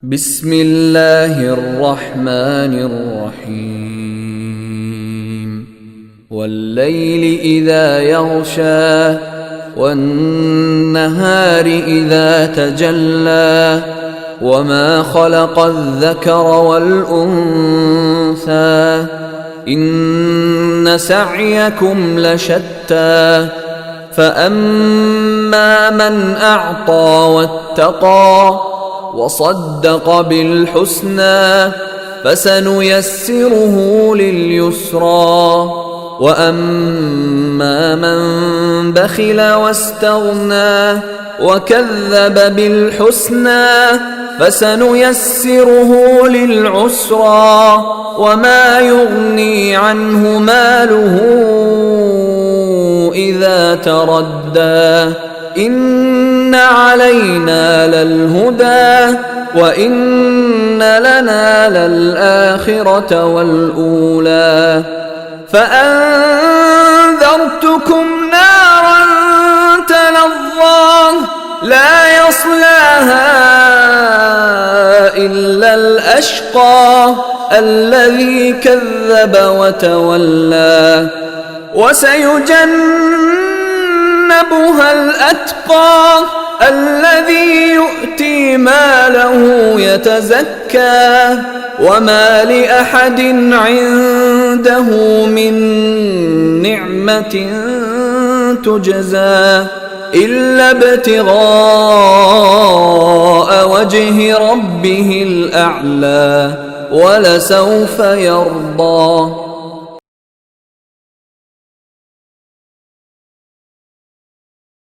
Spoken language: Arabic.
بسم الله الرحمن الرحيم والليل إذا يغشى والنهار إذا تجلى وما خلق الذكر والأنثى إن سعيكم لشتى فأما من أعطى واتقى وصدق بالحسنى فسنيسره لليسرى وأما من بخل واستغنى وكذب بالحسنى فسنيسره للعسرى وما يغني عنه ماله إذا تردى إن علينا للهدى وإن لنا للآخرة والأولى فأنذرتكم نارا تلظى لا يصلاها إلا الأشقى الذي كذب وتولى وسيجنبها الأتقى الذي يؤتي ماله يتزكى وما لأحد عنده من نعمة تجزى إلا ابتغاء وجه ربه الأعلى ولسوف يرضى.